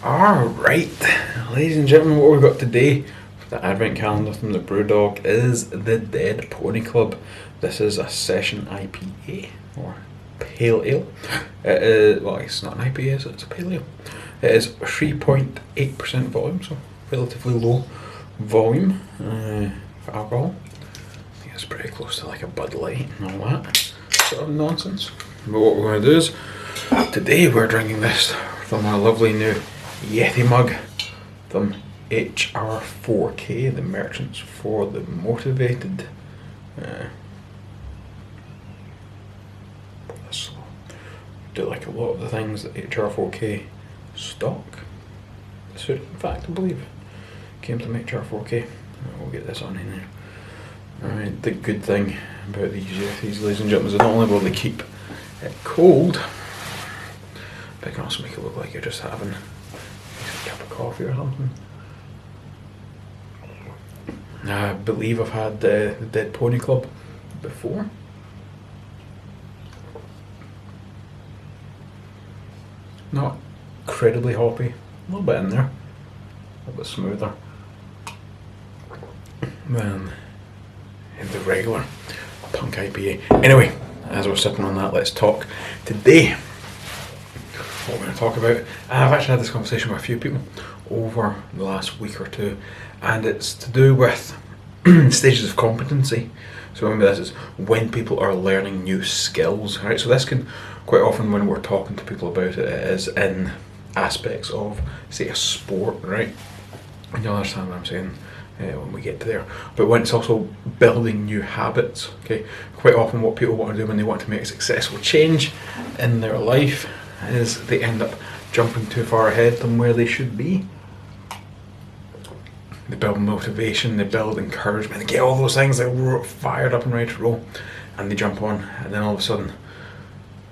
Alright, ladies and gentlemen, what we've got today for the advent calendar from the Brewdog is the Dead Pony Club. This is a session IPA, or Pale Ale. It is, well, it's not an IPA, it's a Pale Ale. It is 3.8% volume, so relatively low volume for alcohol. I think it's pretty close to like a Bud Light and all that sort of nonsense. But what we're going to do is, today we're drinking this from our lovely new Yeti mug from HR4K, the Merchants for the Motivated. Do like a lot of the things that HR4K stock. So in fact, I believe came from HR4K. We'll get this on in there. Alright, the good thing about these Yetis, ladies and gentlemen, is not only will they keep it cold, but it can also make it look like you're just having a cup of coffee or something. I believe I've had the Dead Pony Club before. Not incredibly hoppy, a little bit in there, a little bit smoother than the regular punk IPA. Anyway, as we're sipping on that, let's talk today. What we're going to talk about, I've actually had this conversation with a few people over the last week or two, and it's to do with stages of competency. So remember, this is when people are learning new skills, right? So this can, quite often when we're talking to people about it, it is in aspects of, say, a sport, right? And you'll understand what I'm saying when we get to there. But when it's also building new habits, okay? Quite often what people want to do when they want to make a successful change in their life is they end up jumping too far ahead than where they should be. They build motivation, they build encouragement, they get all those things, they're fired up and ready to roll, and they jump on, and then all of a sudden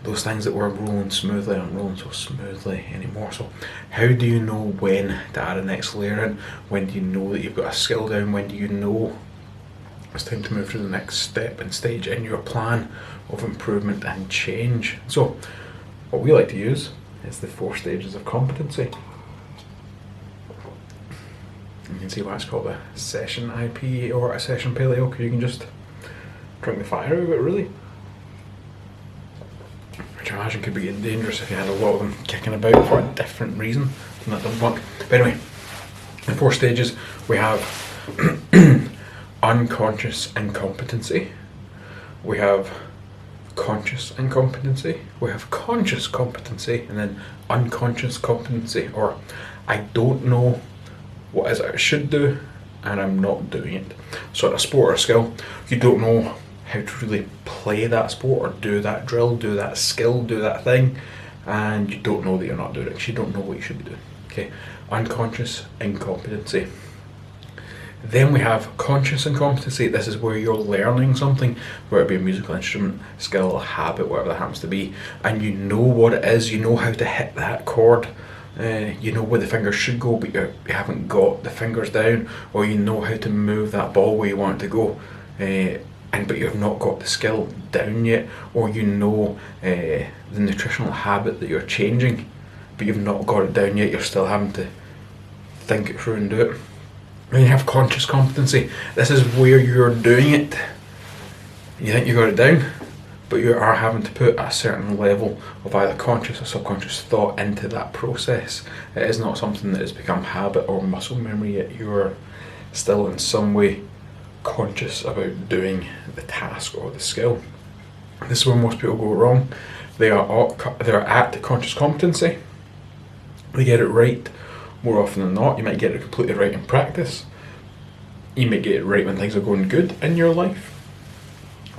those things that were rolling smoothly aren't rolling so smoothly anymore. So how do you know when to add a next layer in? When do you know that you've got a skill down? When do you know it's time to move to the next step and stage in your plan of improvement and change? So what we like to use is the 4 stages of competency. You can see why it's called a session IPA or a session Pale Ale, because you can just drink the fire out of it, really. Which I imagine could be getting dangerous if you had a lot of them kicking about for a different reason than that doesn't work. But anyway, the 4 stages, we have unconscious incompetency, we have conscious incompetency, we have conscious competency, and then unconscious competency, or I don't know what is it I should do and I'm not doing it. So in a sport or a skill, you don't know how to really play that sport or do that drill, do that skill, do that thing, and you don't know that you're not doing it because you don't know what you should be doing. Okay, unconscious incompetency. Then we have conscious incompetency. This is where you're learning something, whether it be a musical instrument, skill, habit, whatever that happens to be, and you know what it is, you know how to hit that chord, you know where the fingers should go, but you haven't got the fingers down, or you know how to move that ball where you want it to go, but you've not got the skill down yet, or you know the nutritional habit that you're changing, but you've not got it down yet, you're still having to think it through and do it. And you have conscious competency. This is where you're doing it, you think you got it down, but you are having to put a certain level of either conscious or subconscious thought into that process. It is not something that has become habit or muscle memory yet. You're still in some way conscious about doing the task or the skill. This is where most people go wrong. They're at conscious competency. They get it right more often than not. You might get it completely right in practice. You might get it right when things are going good in your life.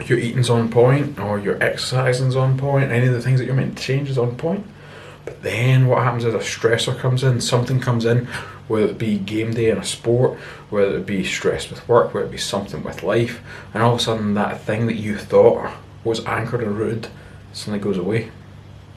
Your eating's on point, or your exercising's on point, any of the things that you're meant to change is on point. But then what happens is a stressor comes in, something comes in, whether it be game day in a sport, whether it be stress with work, whether it be something with life, and all of a sudden that thing that you thought was anchored and rooted suddenly goes away,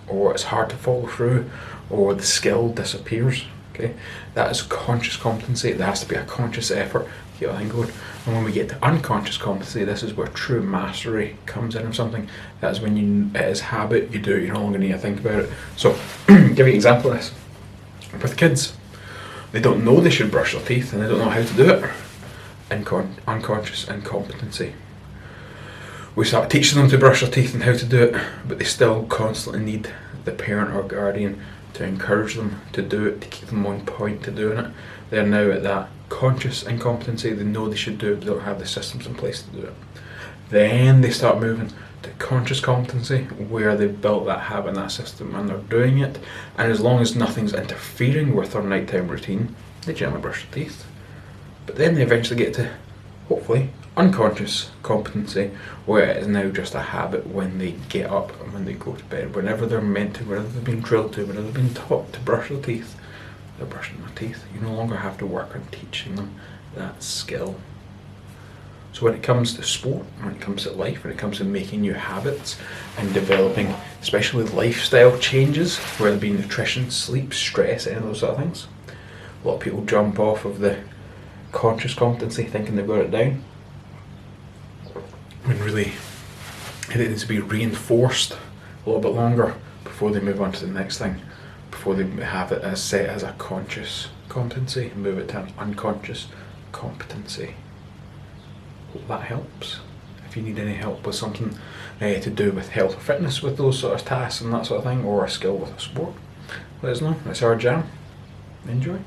or it's hard to follow through, or the skill disappears. Okay, that is conscious competency. There has to be a conscious effort to get everything going. And when we get to unconscious competency, this is where true mastery comes in of something. That is when it is habit, you do it, you no longer need to think about it. So, give you an example of this. With kids, they don't know they should brush their teeth and they don't know how to do it. Unconscious incompetency. We start teaching them to brush their teeth and how to do it, but they still constantly need the parent or guardian to encourage them to do it, to keep them on point to doing it. They're now at that conscious incompetency. They know they should do it, but they don't have the systems in place to do it. Then they start moving to conscious competency, where they've built that habit and that system and they're doing it, and as long as nothing's interfering with their nighttime routine, they generally brush their teeth. But then they eventually get to, hopefully, unconscious competency, where it is now just a habit when they get up and when they go to bed. Whenever they're meant to, whenever they've been drilled to, whenever they've been taught to brush their teeth, they're brushing their teeth. You no longer have to work on teaching them that skill. So when it comes to sport, when it comes to life, when it comes to making new habits and developing especially lifestyle changes, whether it be nutrition, sleep, stress, any of those sort of things, a lot of people jump off of the conscious competency thinking they've got it down, when really it needs to be reinforced a little bit longer before they move on to the next thing, before they have it as set as a conscious competency and move it to an unconscious competency. Hope that helps. If you need any help with something to do with health or fitness, with those sort of tasks and that sort of thing, or a skill with a sport, let us know. It's our jam. Enjoy.